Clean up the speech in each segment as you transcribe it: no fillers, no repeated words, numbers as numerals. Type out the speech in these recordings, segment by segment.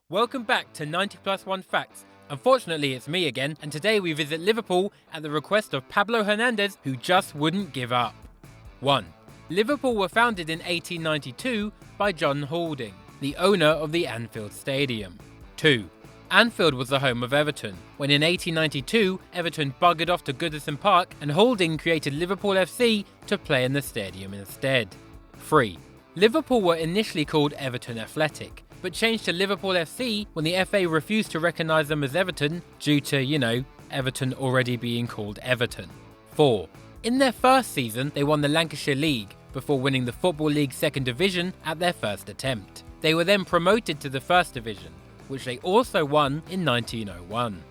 Welcome back to 90 Plus 1 Facts. Unfortunately, it's me again, and today we visit Liverpool at the request of Pablo Hernandez, who just wouldn't give up. 1. Liverpool were founded in 1892 by John Halding, the owner of the Anfield Stadium. 2. Anfield was the home of Everton, when in 1892 Everton buggered off to Goodison Park and Halding created Liverpool FC to play in the stadium instead. 3. Liverpool were initially called Everton Athletic, but changed to Liverpool FC when the FA refused to recognise them as Everton due to, Everton already being called Everton. 4. In their first season, they won the Lancashire League, before winning the Football League Second Division at their first attempt. They were then promoted to the First Division, which they also won in 1901.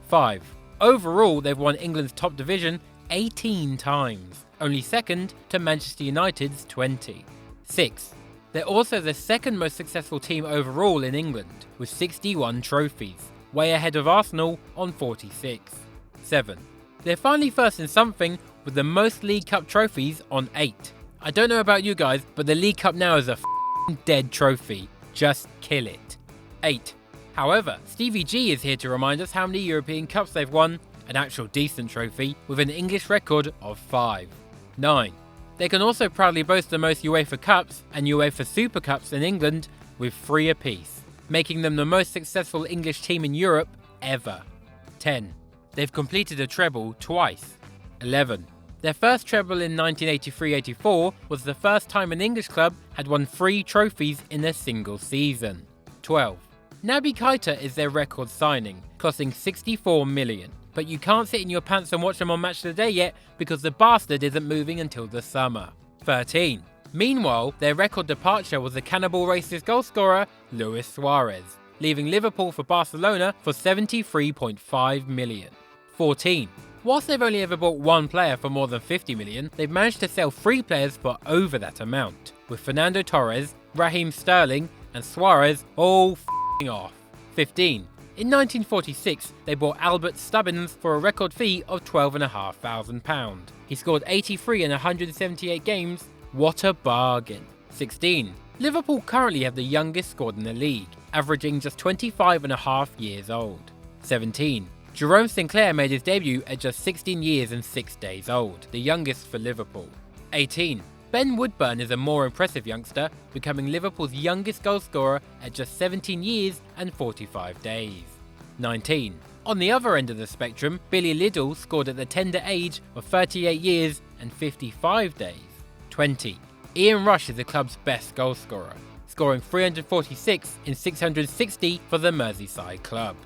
5. Overall, they've won England's top division 18 times, only second to Manchester United's 20. 6. They're also the second most successful team overall in England, with 61 trophies, way ahead of Arsenal on 46. 7. They're finally first in something, with the most League Cup trophies on 8. I don't know about you guys, but the League Cup now is a dead trophy. Just kill it. 8. However, Stevie G is here to remind us how many European Cups they've won, an actual decent trophy, with an English record of 5. 9. They can also proudly boast the most UEFA Cups and UEFA Super Cups in England, with 3 apiece, making them the most successful English team in Europe ever. 10. They've completed a treble twice. 11. Their first treble in 1983-84 was the first time an English club had won 3 trophies in a single season. 12. Naby Keita is their record signing, costing $64 million. But you can't sit in your pants and watch them on Match of the Day yet because the bastard isn't moving until the summer. 13. Meanwhile, their record departure was the cannibal racist goalscorer Luis Suarez, leaving Liverpool for Barcelona for $73.5 million. 14. Whilst they've only ever bought one player for more than $50 million, they've managed to sell 3 players for over that amount, with Fernando Torres, Raheem Sterling and Suarez all f***ing off. 15. In 1946, they bought Albert Stubbins for a record fee of £12,500. He scored 83 in 178 games. What a bargain. 16. Liverpool currently have the youngest squad in the league, averaging just 25.5 years old. 17. Jerome Sinclair made his debut at just 16 years and 6 days old, the youngest for Liverpool. 18. Ben Woodburn is a more impressive youngster, becoming Liverpool's youngest goalscorer at just 17 years and 45 days. 19. On the other end of the spectrum, Billy Liddell scored at the tender age of 38 years and 55 days. 20. Ian Rush is the club's best goalscorer, scoring 346 in 660 for the Merseyside club.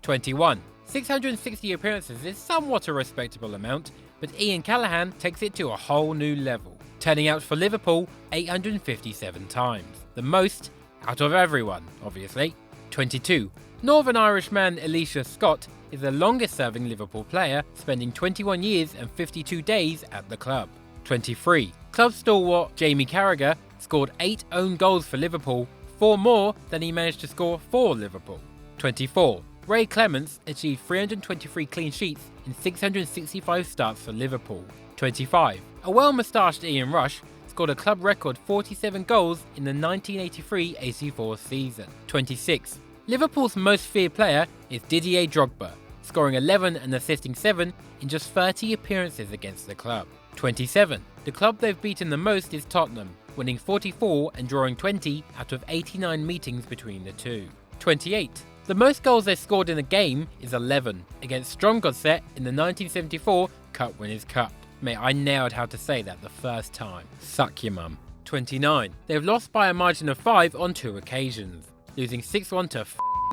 21. 660 appearances is somewhat a respectable amount, but Ian Callaghan takes it to a whole new level, turning out for Liverpool 857 times, the most out of everyone, obviously. 22. Northern Irish man Elisha Scott is the longest serving Liverpool player, spending 21 years and 52 days at the club. 23. Club stalwart Jamie Carragher scored 8 own goals for Liverpool, 4 more than he managed to score for Liverpool. 24. Ray Clements achieved 323 clean sheets in 665 starts for Liverpool. 25. A well-moustached Ian Rush scored a club record 47 goals in the 1983-84 season. 26. Liverpool's most feared player is Didier Drogba, scoring 11 and assisting 7 in just 30 appearances against the club. 27. The club they've beaten the most is Tottenham, winning 44 and drawing 20 out of 89 meetings between the two. 28. The most goals they've scored in a game is 11, against Stromgodset in the 1974 Cup Winners' Cup. Mate, I nailed how to say that the first time. Suck your mum. 29. They've lost by a margin of 5 on 2 occasions, losing 6-1 to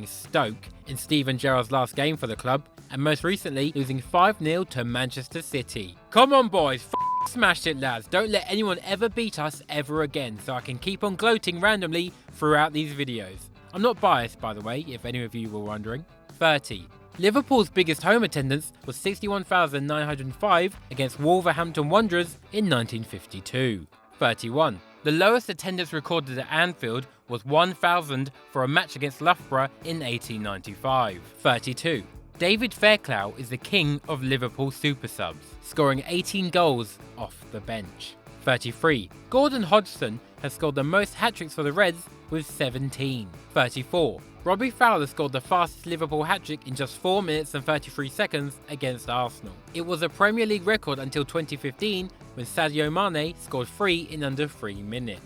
Stoke in Steven Gerrard's last game for the club, and most recently losing 5-0 to Manchester City. Come on boys, smashed it lads, don't let anyone ever beat us ever again, so I can keep on gloating randomly throughout these videos. I'm not biased, by the way, if any of you were wondering. 30. Liverpool's biggest home attendance was 61,905 against Wolverhampton Wanderers in 1952. 31. The lowest attendance recorded at Anfield was 1,000 for a match against Loughborough in 1895. 32. David Fairclough is the king of Liverpool super subs, scoring 18 goals off the bench. 33. Gordon Hodgson has scored the most hat-tricks for the Reds with 17. 34. Robbie Fowler scored the fastest Liverpool hat-trick in just 4 minutes and 33 seconds against Arsenal. It was a Premier League record until 2015 when Sadio Mane scored 3 in under 3 minutes.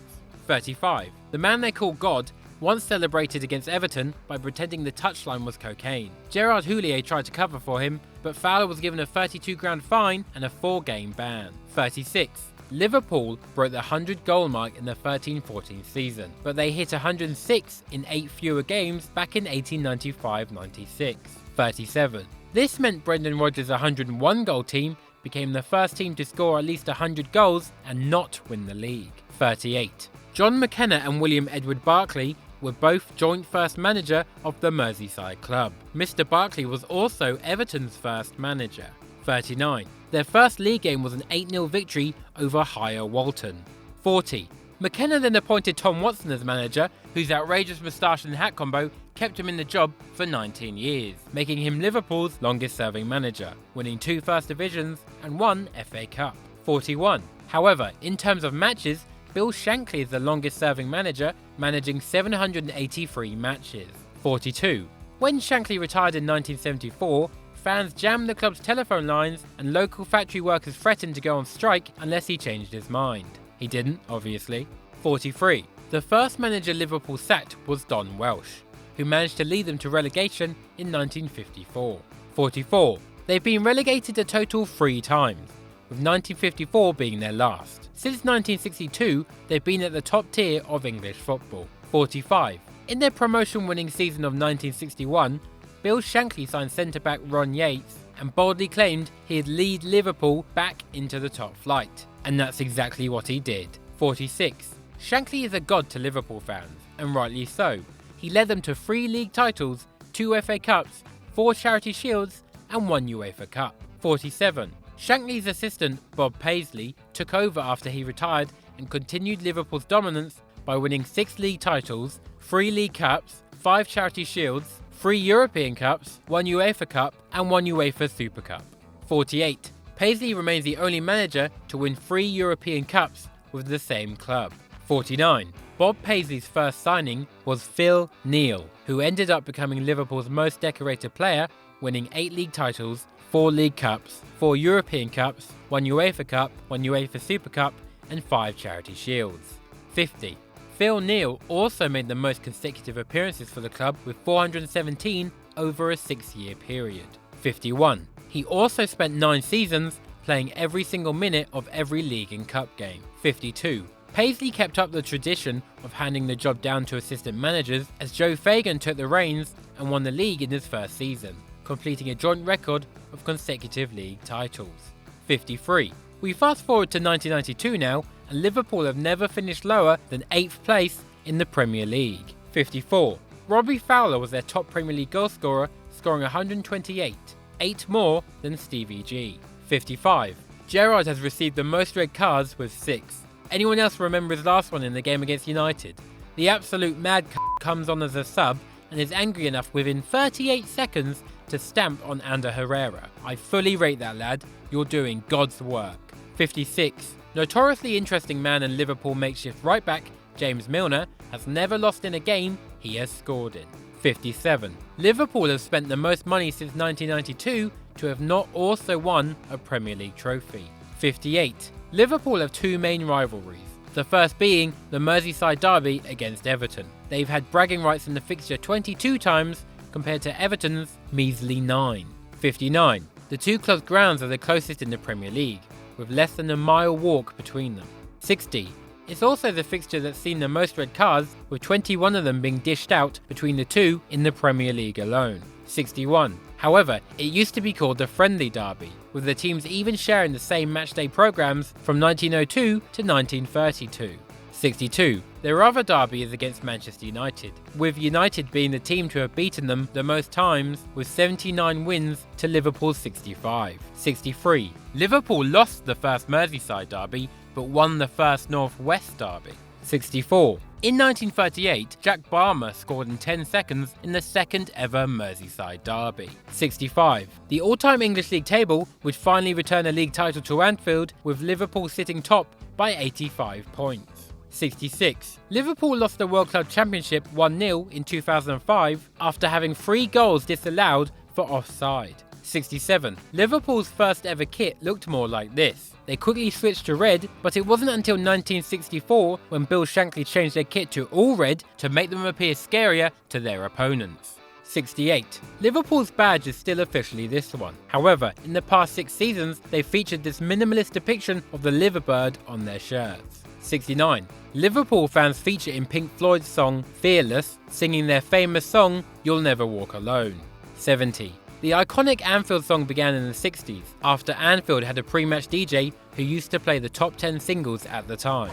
35. The man they call God once celebrated against Everton by pretending the touchline was cocaine. Gerard Houllier tried to cover for him, but Fowler was given a £32,000 fine and a 4-game ban. 36. Liverpool broke the 100-goal mark in the 13-14 season, but they hit 106 in 8 fewer games back in 1895-96. 37. This meant Brendan Rodgers' 101-goal team became the first team to score at least 100 goals and not win the league. 38. John McKenna and William Edward Barkley were both joint first manager of the Merseyside club. Mr. Barkley was also Everton's first manager. 39. Their first league game was an 8-0 victory over Higher Walton. 40. McKenna then appointed Tom Watson as manager, whose outrageous moustache and hat combo kept him in the job for 19 years, making him Liverpool's longest serving manager, winning 2 First Divisions and 1 FA Cup. 41. However, in terms of matches, Bill Shankly is the longest serving manager, managing 783 matches. 42. When Shankly retired in 1974, fans jammed the club's telephone lines and local factory workers threatened to go on strike unless he changed his mind. He didn't, obviously. 43. The first manager Liverpool sacked was Don Welsh, who managed to lead them to relegation in 1954. 44. They've been relegated a total 3 times, with 1954 being their last. Since 1962, they've been at the top tier of English football. 45. In their promotion-winning season of 1961, Bill Shankly signed centre-back Ron Yates and boldly claimed he'd lead Liverpool back into the top flight. And that's exactly what he did. 46. Shankly is a god to Liverpool fans, and rightly so. He led them to 3 league titles, 2 FA Cups, 4 Charity Shields, and 1 UEFA Cup. 47. Shankly's assistant, Bob Paisley, took over after he retired and continued Liverpool's dominance by winning 6 league titles, 3 League Cups, 5 Charity Shields, 3 European Cups, 1 UEFA Cup, and 1 UEFA Super Cup. 48. Paisley remains the only manager to win 3 European Cups with the same club. 49. Bob Paisley's first signing was Phil Neal, who ended up becoming Liverpool's most decorated player, winning 8 league titles, 4 League Cups, 4 European Cups, 1 UEFA Cup, 1 UEFA Super Cup, and 5 Charity Shields. 50. Phil Neal also made the most consecutive appearances for the club with 417 over a 6-year period. 51. He also spent 9 seasons playing every single minute of every league and cup game. 52. Paisley kept up the tradition of handing the job down to assistant managers as Joe Fagan took the reins and won the league in his first season, completing a joint record of consecutive league titles. 53. We fast forward to 1992 now, and Liverpool have never finished lower than 8th place in the Premier League. 54. Robbie Fowler was their top Premier League goalscorer, scoring 128, 8 more than Stevie G. 55. Gerrard has received the most red cards with 6. Anyone else remember his last one in the game against United? The absolute mad comes on as a sub and is angry enough within 38 seconds to stamp on Ander Herrera. I fully rate that lad, you're doing God's work. 56. Notoriously interesting man and Liverpool makeshift right back, James Milner, has never lost in a game he has scored in. 57. Liverpool have spent the most money since 1992 to have not also won a Premier League trophy. 58. Liverpool have 2 main rivalries, the first being the Merseyside derby against Everton. They've had bragging rights in the fixture 22 times compared to Everton's measly 9. 59. The 2 clubs' grounds are the closest in the Premier League, with less than a mile walk between them. 60. It's also the fixture that's seen the most red cards, with 21 of them being dished out between the 2 in the Premier League alone. 61. However, it used to be called the Friendly Derby, with the teams even sharing the same matchday programmes from 1902 to 1932. 62. Their other derby is against Manchester United, with United being the team to have beaten them the most times with 79 wins to Liverpool's 65. 63. Liverpool lost the first Merseyside derby but won the first North West derby. 64. In 1938, Jack Barmer scored in 10 seconds in the second ever Merseyside derby. 65. The all-time English League table would finally return a league title to Anfield, with Liverpool sitting top by 85 points. 66. Liverpool lost the World Club Championship 1-0 in 2005 after having 3 goals disallowed for offside. 67. Liverpool's first ever kit looked more like this. They quickly switched to red, but it wasn't until 1964 when Bill Shankly changed their kit to all red to make them appear scarier to their opponents. 68. Liverpool's badge is still officially this one. However, in the past 6 seasons, they've featured this minimalist depiction of the liverbird on their shirts. 69. Liverpool fans feature in Pink Floyd's song Fearless, singing their famous song You'll Never Walk Alone. 70. The iconic Anfield song began in the 60s, after Anfield had a pre-match DJ who used to play the top 10 singles at the time.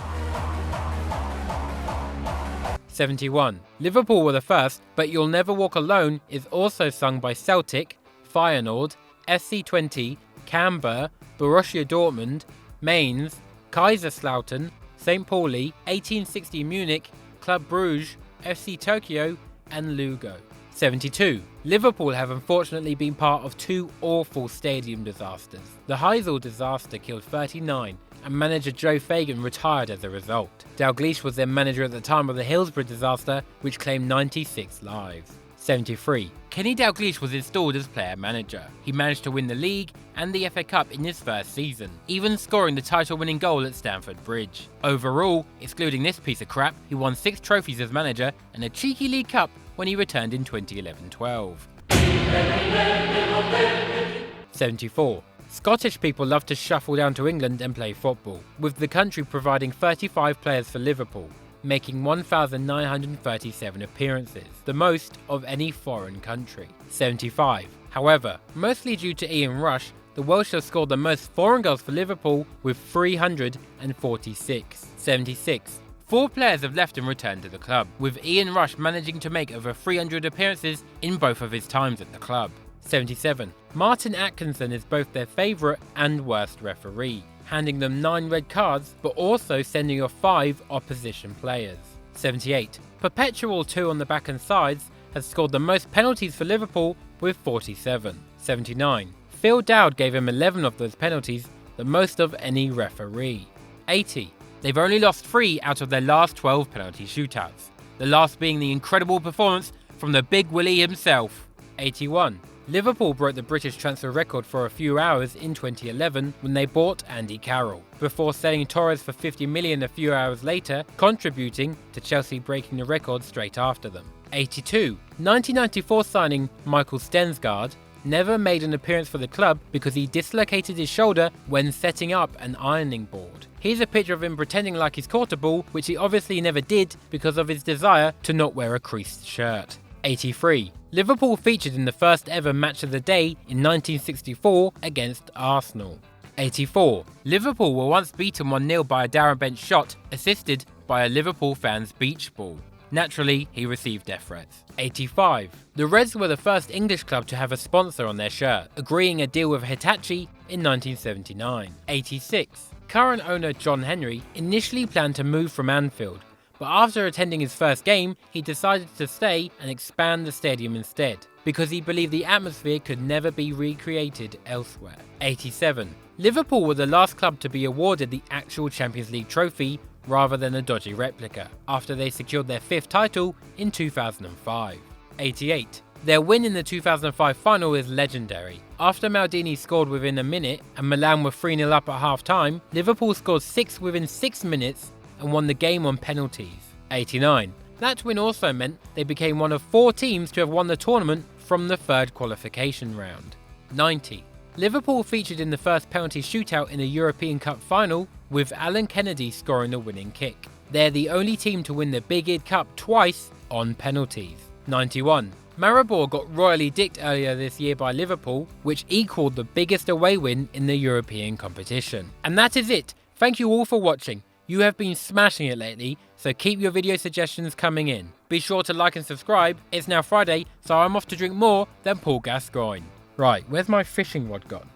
71. Liverpool were the first, but You'll Never Walk Alone is also sung by Celtic, Feyenoord, SC20, Canberra, Borussia Dortmund, Mainz, Kaiserslautern, St. Pauli, 1860 Munich, Club Brugge, FC Tokyo, and Lugo. 72. Liverpool have unfortunately been part of 2 awful stadium disasters. The Heysel disaster killed 39, and manager Joe Fagan retired as a result. Dalglish was their manager at the time of the Hillsborough disaster, which claimed 96 lives. 73. Kenny Dalglish was installed as player-manager. He managed to win the league and the FA Cup in his first season, even scoring the title-winning goal at Stamford Bridge. Overall, excluding this piece of crap, he won 6 trophies as manager and a cheeky League Cup when he returned in 2011-12. 74. Scottish people love to shuffle down to England and play football, with the country providing 35 players for Liverpool, making 1,937 appearances, the most of any foreign country. 75. However, mostly due to Ian Rush, the Welsh have scored the most foreign goals for Liverpool with 346. 76. 4 players have left and returned to the club, with Ian Rush managing to make over 300 appearances in both of his times at the club. 77. Martin Atkinson is both their favourite and worst referee, handing them 9 red cards but also sending off 5 opposition players. 78. Perpetual 2 on the back and sides has scored the most penalties for Liverpool with 47. 79. Phil Dowd gave him 11 of those penalties, the most of any referee. 80. They've only lost 3 out of their last 12 penalty shootouts, the last being the incredible performance from the Big Willie himself. 81. Liverpool broke the British transfer record for a few hours in 2011 when they bought Andy Carroll, before selling Torres for 50 million a few hours later, contributing to Chelsea breaking the record straight after them. 82. 1994 signing Michael Stensgaard never made an appearance for the club because he dislocated his shoulder when setting up an ironing board. Here's a picture of him pretending like he's caught a ball, which he obviously never did because of his desire to not wear a creased shirt. 83. Liverpool featured in the first ever match of the day in 1964 against Arsenal. 84. Liverpool were once beaten 1-0 by a Darren Bent shot, assisted by a Liverpool fan's beach ball. Naturally, he received death threats. 85. The Reds were the first English club to have a sponsor on their shirt, agreeing a deal with Hitachi in 1979. 86. Current owner John Henry initially planned to move from Anfield, but after attending his first game, he decided to stay and expand the stadium instead, because he believed the atmosphere could never be recreated elsewhere. 87. Liverpool were the last club to be awarded the actual Champions League trophy rather than a dodgy replica, after they secured their 5th title in 2005. 88. Their win in the 2005 final is legendary. After Maldini scored within a minute and Milan were 3-0 up at half-time, Liverpool scored 6 within 6 minutes and won the game on penalties. 89. That win also meant they became one of 4 teams to have won the tournament from the 3rd qualification round. 90. Liverpool featured in the first penalty shootout in a European Cup final, with Alan Kennedy scoring the winning kick. They're the only team to win the Big Id Cup twice on penalties. 91. Maribor got royally dicked earlier this year by Liverpool, which equalled the biggest away win in the European competition. And that is it. Thank you all for watching. You have been smashing it lately, so keep your video suggestions coming in. Be sure to like and subscribe. It's now Friday, so I'm off to drink more than Paul Gascoigne. Right, where's my fishing rod gone?